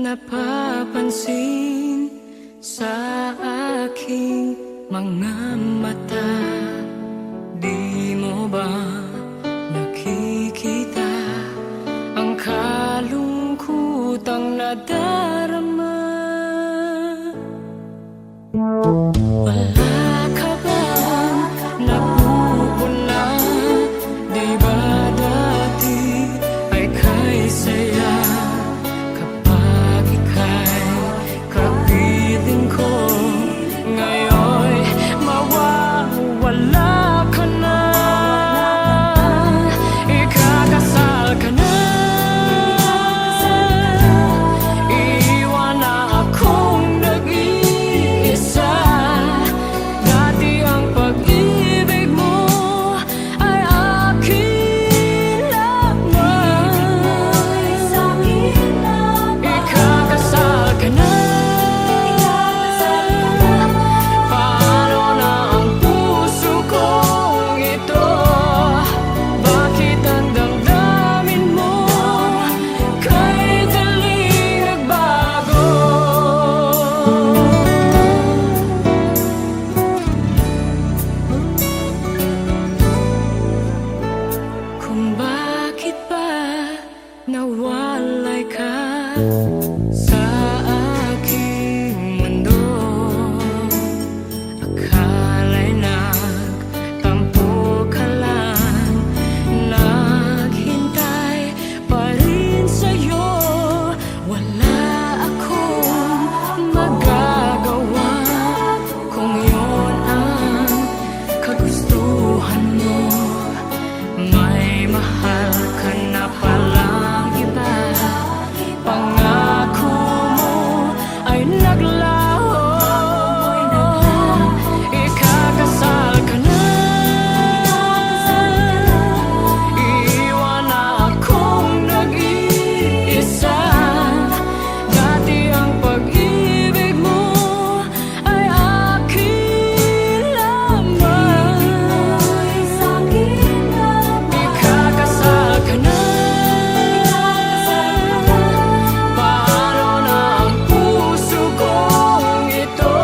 napapansin sa aking mga mata? Di mo ba nakikita ang kalungkutang nadarama? Wala ka bang napupuna? Di ba dati ay kay saya kapag ika'y kapiling ko? Ngayon'y mawawala ka na, ikakasal ka na. Iiwan na akong nag-iisa. Dati ang pag-ibig mo ay akin lamang. Ikakasal ka na. Paano na ang puso kong ito? Bakit ang damdamin mo kay daling nagbago? Kung bakit ba nawalay ka sa aking mundo? Akala'y nagtampo ka lang, naghintay pa rin sa'yo. Wala akong magagawa kung yun ang kagustuhan mo. May mahal ka na palang iba. Pangako mo ay naglaho. Ikakasal ka na. Iiwan na akong nag-iisa. Dati ang pag-ibig mo ay akin lamang. Ikakasal ka na. Paano na ang puso kong ito?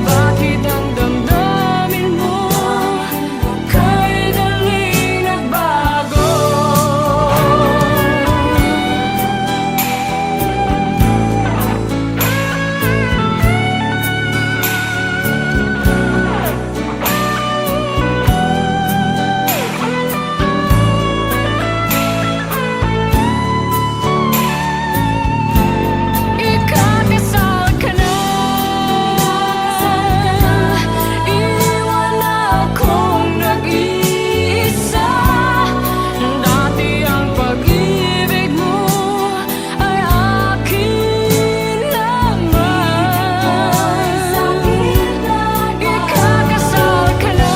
Bakit ang damdamin mo kay daling nagbago? Ikakasal ka na. Iwan na akong nag-iisa. Dati ang pag-ibig mo ay akin lamang. Ikakasal ka na.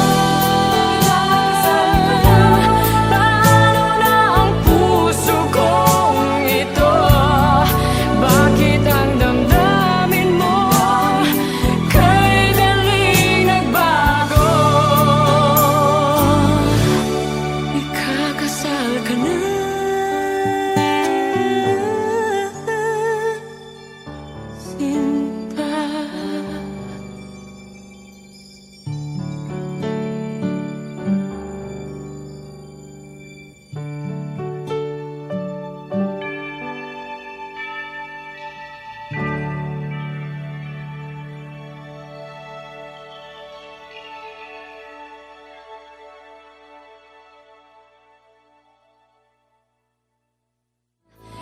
Paano na ang puso kong ito? Bakit ang damdamin mo kay daling nagbago? Ikakasal ka na. Sinta.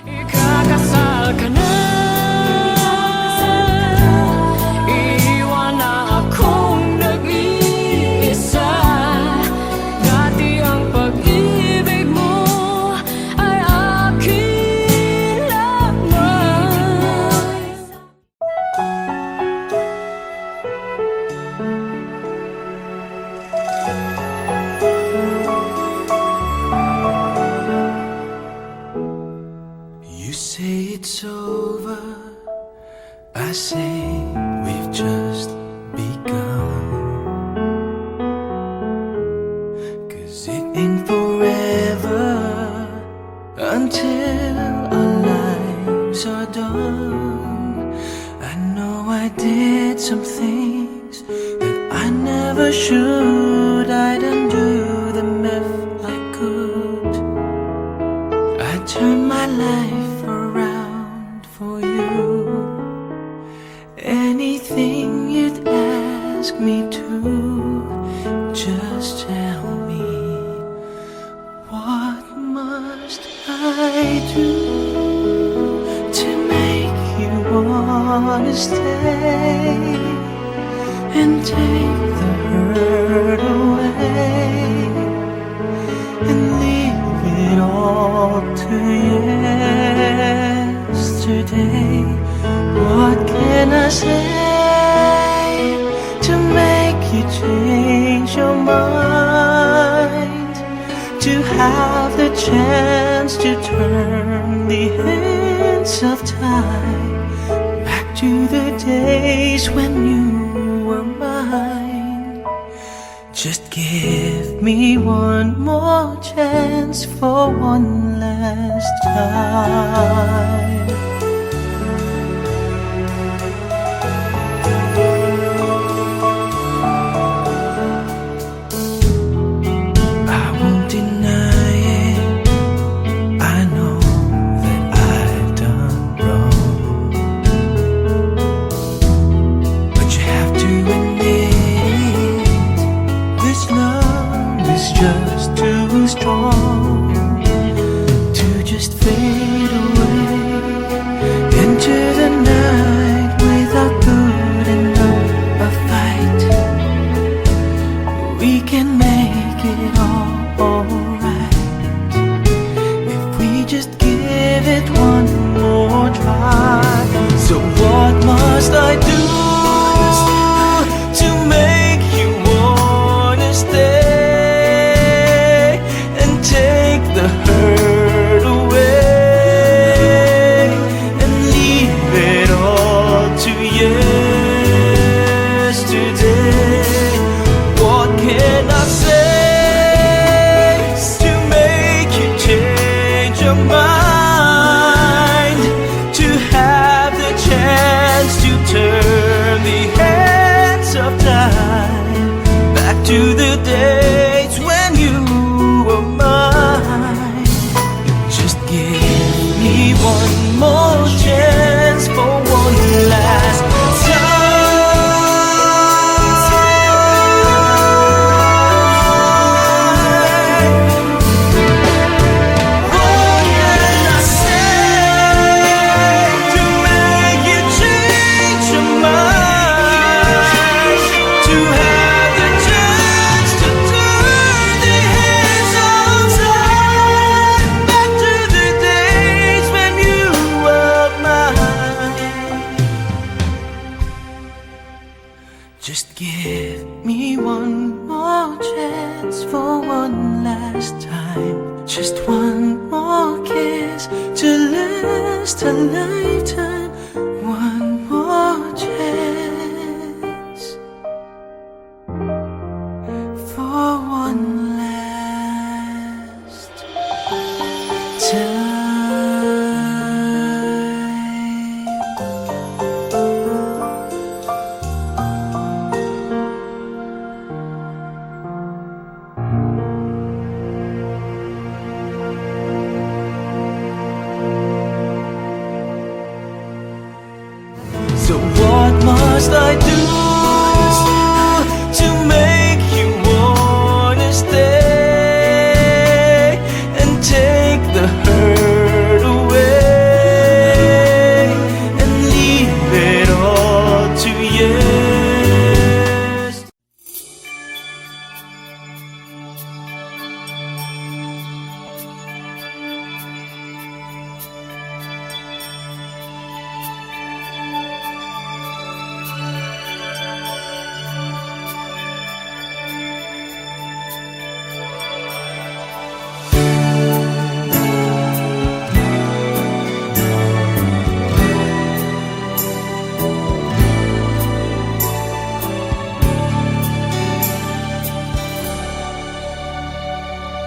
Ikakasal ka na. Iiwan na akong nag-iisa. Dati ang pag-ibig mo ay akin lamang. You say it's over, I say we've just begun. 'Cause it ain't forever until our lives things are done. I know I did some things that I never should. I'd undo them if I could. I turned my life around for you. Anything you'd ask me to, just tell me. What must I do to make you wanna stay and take the hurt away and leave it all to yesterday? What can I say to make you change your mind? To have the chance to turn the hands of time back to the days when you were mine. Just give me one more chance for one last time. Just too strong to just fade away into the night without putting up a fight. We can make it all alright if we just give it one more try. So what must I do to make you wanna stay? The hurt away and leave it all to yesterday. What can I say to make you change your mind? To have the chance to turn the hands of time back to the days when you were mine. Just give me one more chance for one last time. What can I say to make you change your mind? To have the chance to turn the hands of time back to the days when you were mine. Just give me one more chance for one last time. Just one more kiss to last a lifetime. One more chance for one last time. So what must I do to make you wanna stay and take the hurt away and leave it all to yesterday?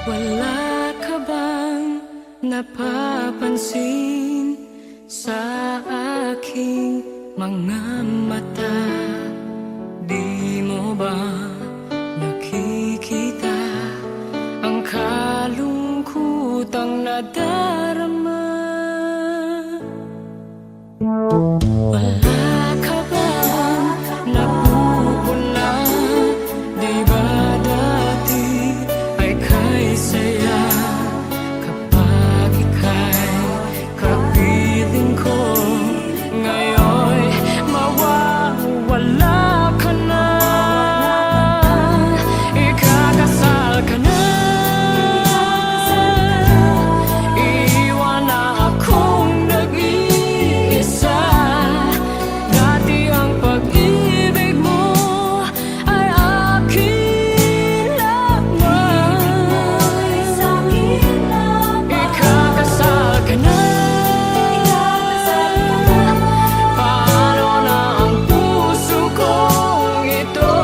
Wala ka bang napapansin sa aking mga mata. Di mo ba nakikita ang kalungkutang nadarama? Wala ka bang napupuna? Di ba dati ay kay saya kapag ika'y kapiling ko? Ngayon mawawala ka na, ikakasal ka na. Iiwan na akong nag-iisa. Dati ang pag-ibig mo ay akin lamang. Ikakasal ka na. Paano na ang puso kong ito?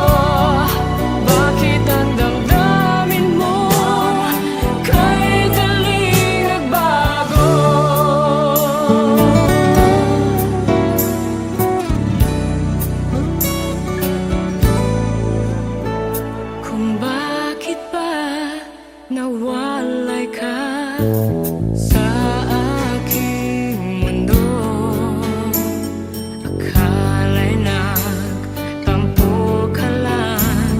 Bakit ang damdamin mo kay daling nagbago? Kung bakit ba nawalay ka sa aking mundo? Akala'y nagtampo ka lang,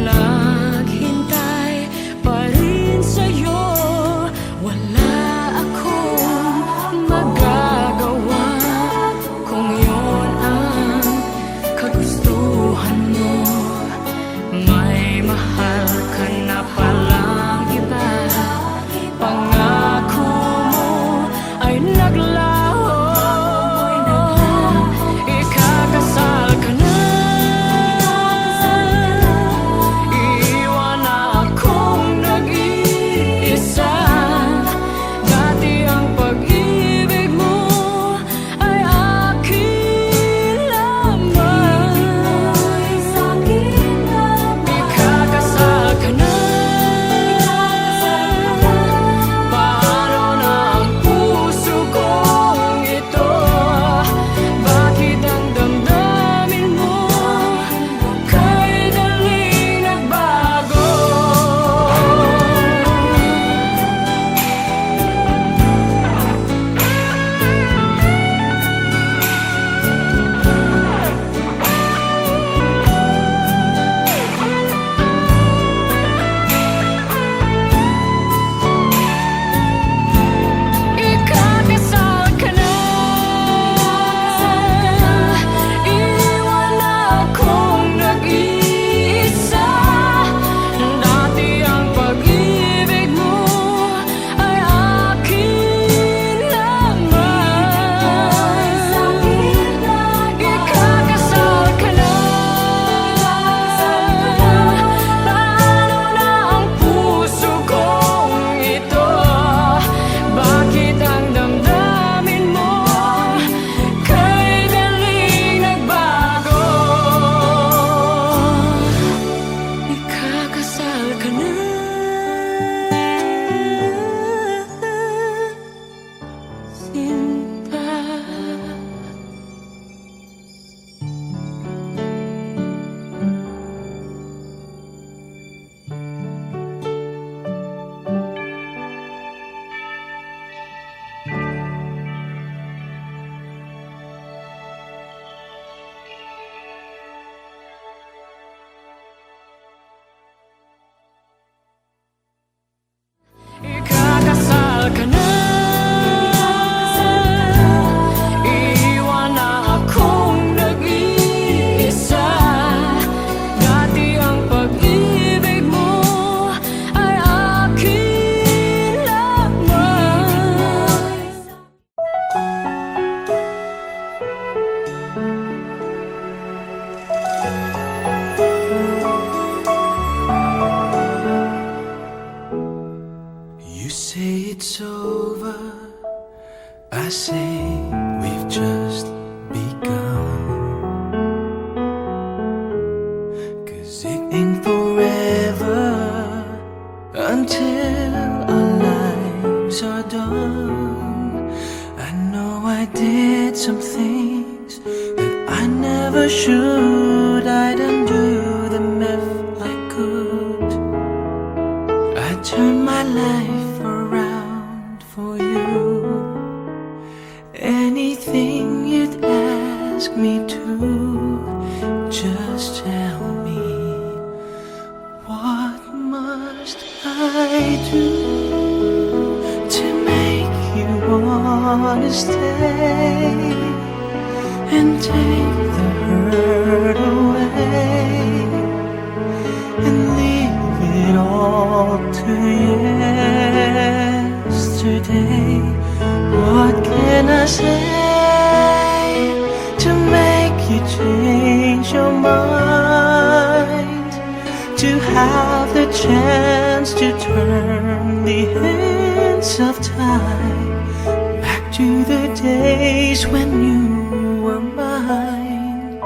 naghintay pa rin sa'yo. Wala akong magagawa kung yun ang kagustuhan mo. May mahal ka na palang iba. Pangako mo ay naglaho. Ikakasal ka na. Iiwan na akong nag-iisa. Dati ang pag-ibig mo ay akin lamang. Ikakasal ka na. Paano na ang puso kong ito? Bakit ang damdamin mo kay daling nagbago? Ikakasal ka na. Iiwan na akong nag-iisa. Dati ang pag-ibig mo ay akin lamang. Ikakasal ka na. Paano na ang puso kong ito? Bakit ang damdamin mo kay daling nagbago? Ikakasal ka na. Sinta. Ikakasal ka na. Iiwan na akong nag-iisa. Dati ang pag-ibig mo ay akin lamang. You say it's over, I say we've just begun. 'Cause it ain't forever until our lives are done. I know I did some things that I never should. I'd undo them if I could. I turned my life around for you. Anything you'd ask me to, just tell me. What must I do to make you wanna stay and take the hurt away and leave it all to yesterday? What can I say to make you change your mind? To have the chance to turn the hands of time back to the days when you were mine.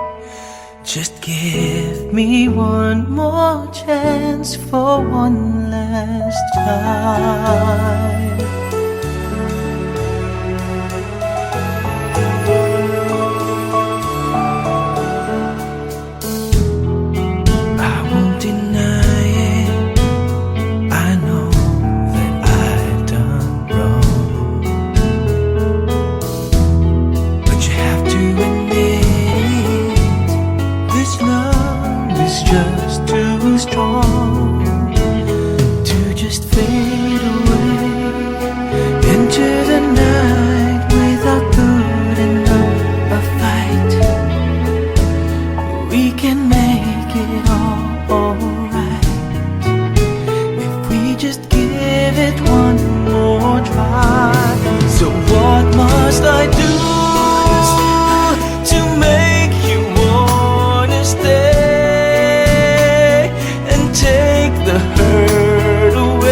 Just give me one more chance for one last time. Just too strong to just fade away into the night without putting up a fight. We can make it all alright if we just give it one more try. So what must I do to make you wanna stay? Take the hurt away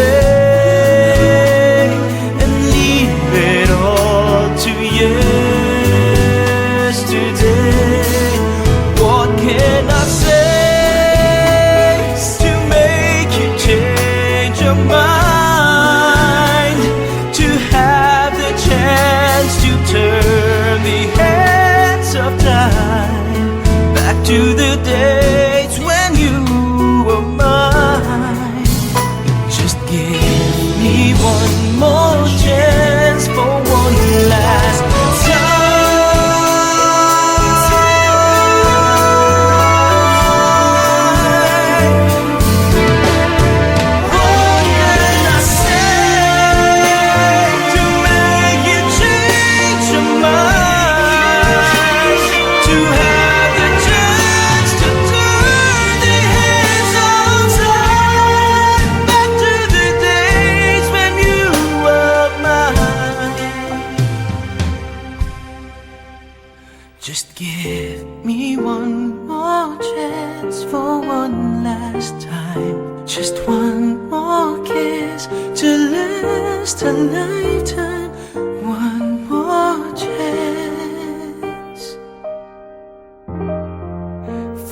and leave it all to yesterday. What can I say to make you change your mind? To have the chance to turn the hands of time back to the days when you were mine. Just give me one more chance for one last time. What can I say to make you change your mind? To have the chance to turn the hands of time back to the days when you were mine. Just give me one more chance for one last time. Just one more kiss to last a lifetime. One more chance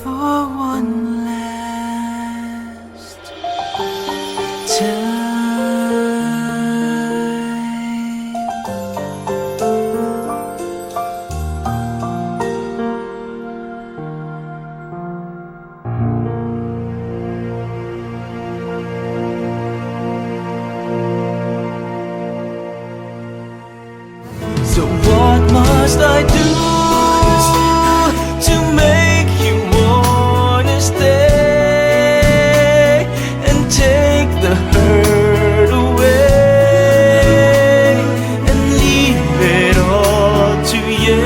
for one last time. So what must I do to make you wanna stay and take the hurt away and leave it all to yesterday?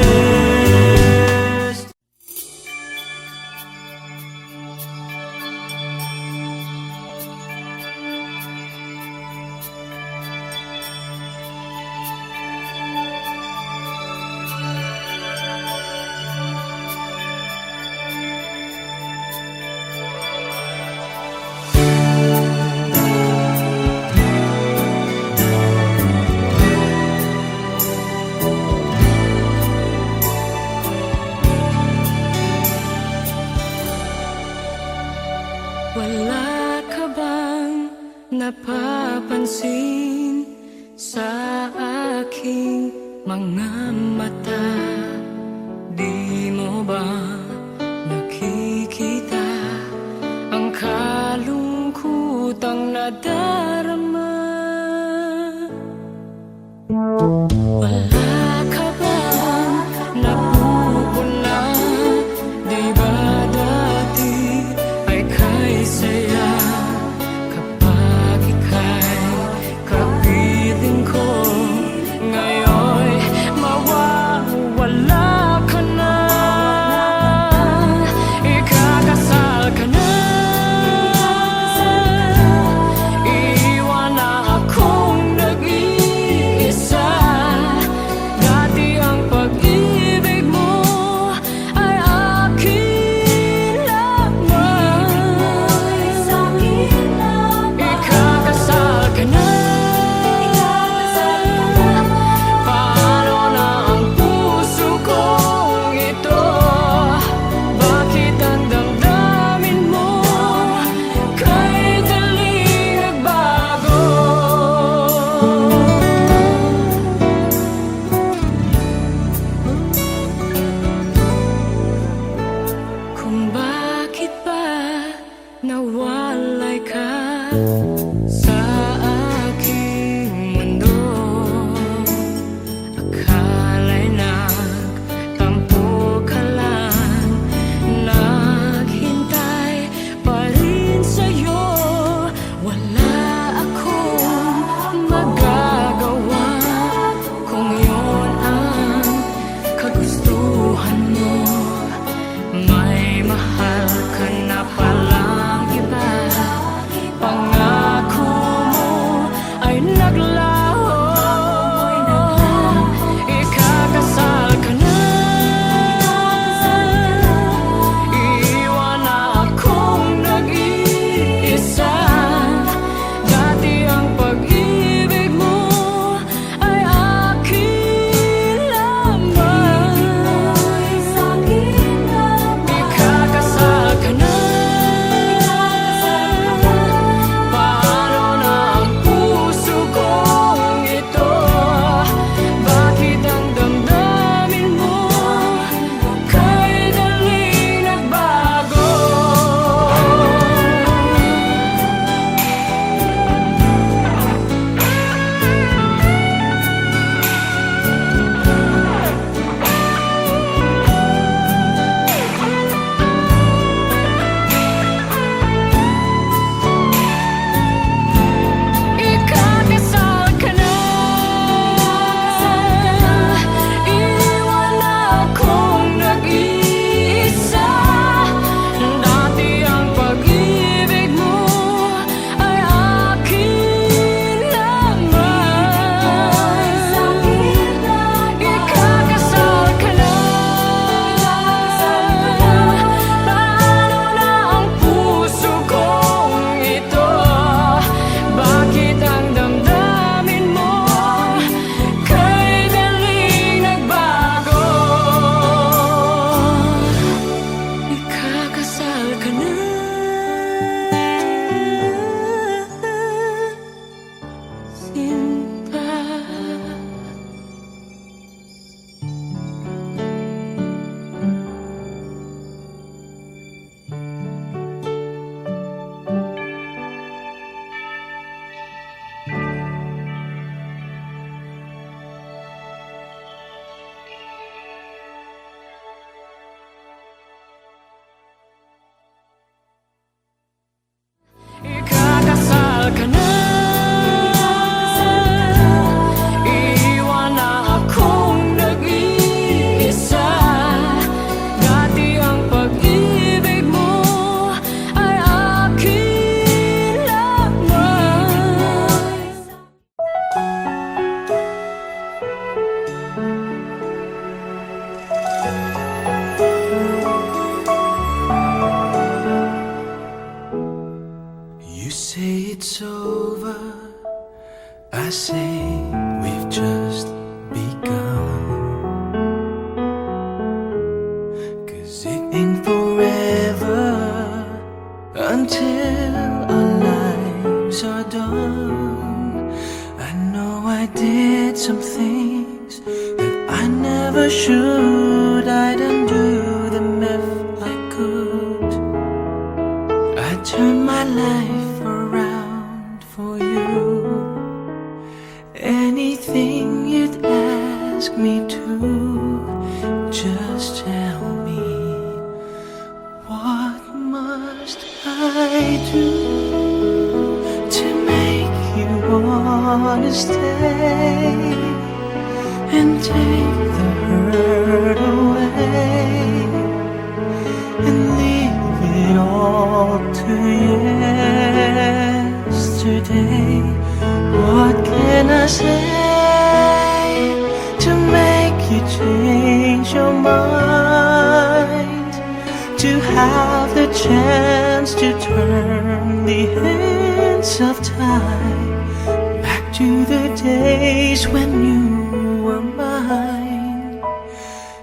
Wala ka bang napapansin sa aking mga mata. Di mo ba nakikita ang kalungkutang nadarama? Wala ka bang napupuna? Di ba dati ay kay saya kapag ika'y kapiling ko? Ngayon mawawala ka na, ikakasal ka na. Iiwan na akong nag-iisa. Dati ang pag-ibig mo ay akin lamang. Ikakasal ka na. Paano na ang puso kong ito? Bakit ang damdamin mo kay daling nagbago? Kung bakit ba nawalay ka sa aking mundo? Akala'y nagtampo ka lang, naghintay pa rin sa'yo. Wala akong magagawa kung yun ang kagustuhan mo. May mahal ka na palang iba. Pangako mo ay naglaho. Ikakasal ka na. Iiwan na akong nag-iisa. Dati ang pag-ibig mo ay akin lamang. Ikakasal ka na. Paano na ang puso kong ito? Bakit ang damdamin mo kay daling nagbago? Ikakasal ka na. Iiwan na akong nag-iisa. Dati ang pag-ibig mo ay akin lamang. Ikakasal ka na. Paano na ang puso kong ito? Bakit ang damdamin mo kay daling nagbago? Ikakasal ka na. Sinta. Ikakasal ka na. Iiwan na akong nag-iisa. Dati ang pag-ibig mo ay akin lamang. You say it's over, I say we've just begun. 'Cause it ain't forever until our lives are done. I know I did some things that I never should. I didn't do them if I could. I turned my life around for you. Anything you'd ask me to, just tell me. What must I do to make you wanna stay and take the hurt away and leave it all to yesterday? What can I say to make you change your mind? To have the chance to turn the hands of time back to the days when you were mine.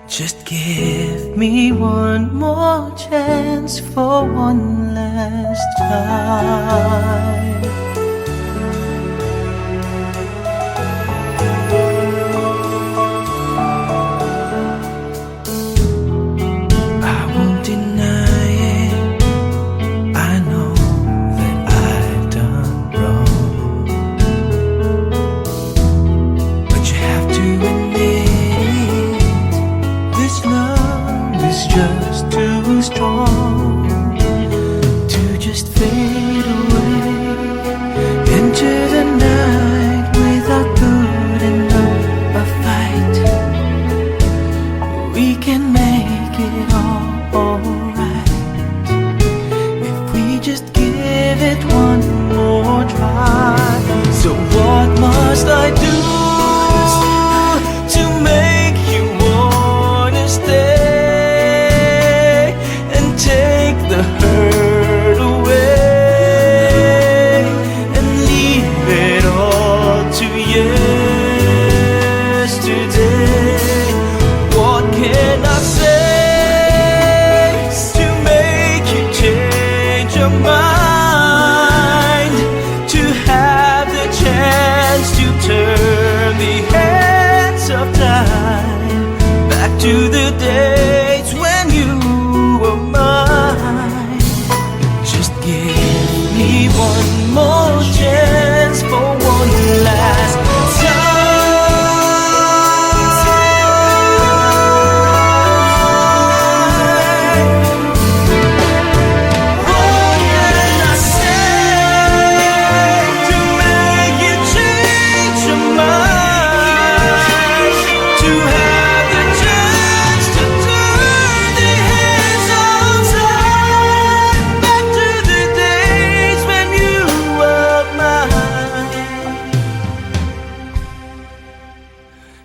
Just give me one more chance for one last time. I won't deny it. I know that I've done wrong, but you have to admit this love is just too strong to just fade away into the night without putting up a fight. We can make it all alright if we just give it one more try. So what must I do to make you wanna stay and take the hurt away and leave it all to yesterday? What can I say to make you change your mind? To have the chance to turn the hands of time back to the days when you were mine. Just give me one more chance for one last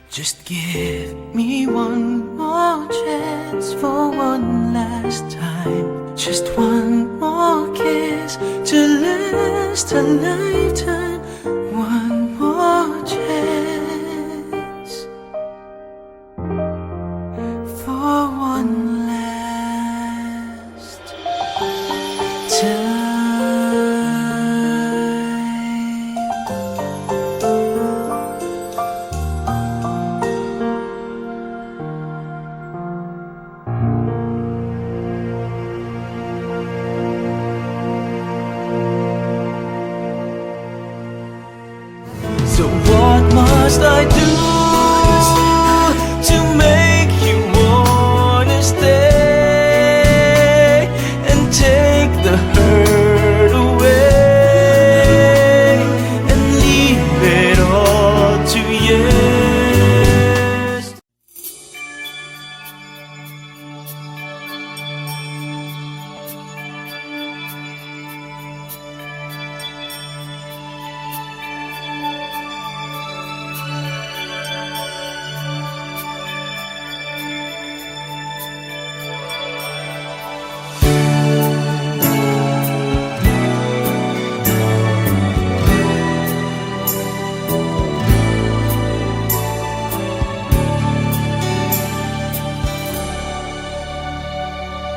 Just give me one more chance for one last time. Just one more kiss to last a lifetime. One more chance for one last time. So what must I do to make you wanna stay and take the hurt away and leave it all to yesterday?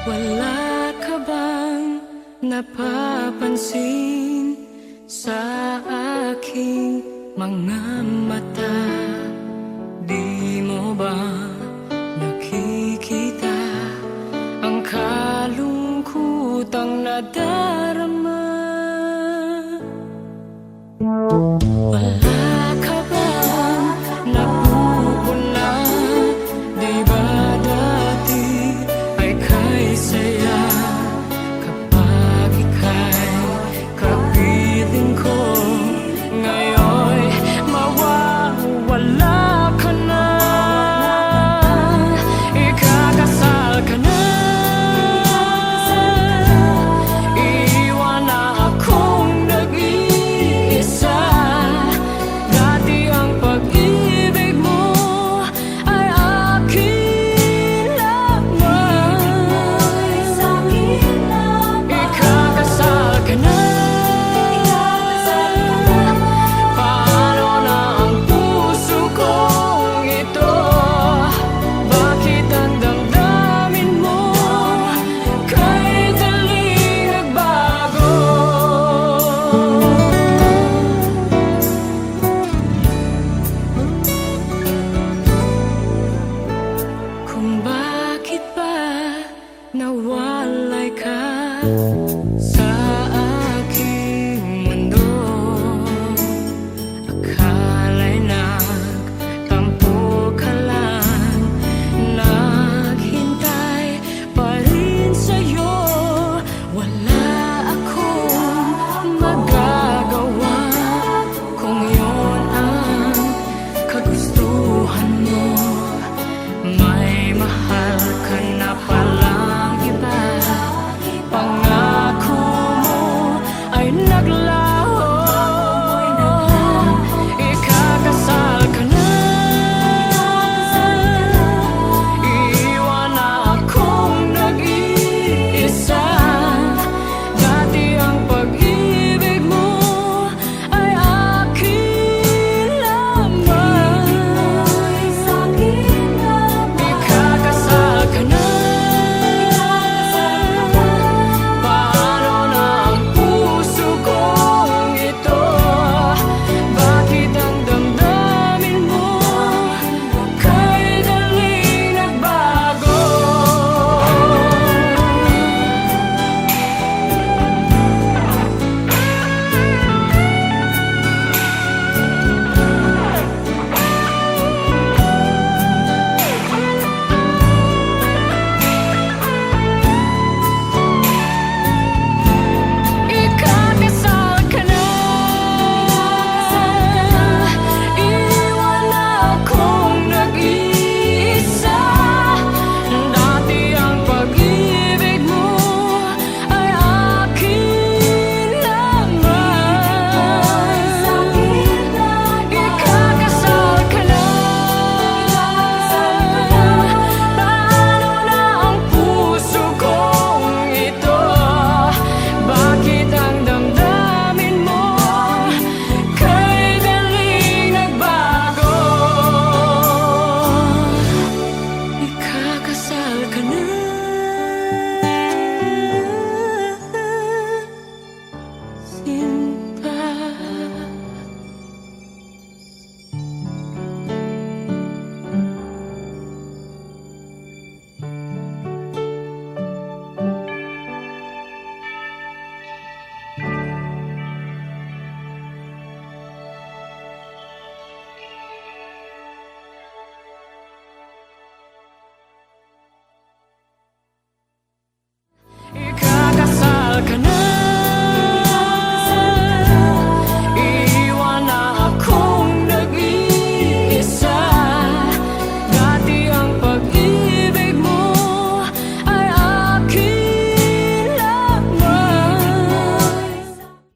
Wala ka bang napapansin sa aking mga mata? Di ba nakikita ang kalungkutang nadarama? Wala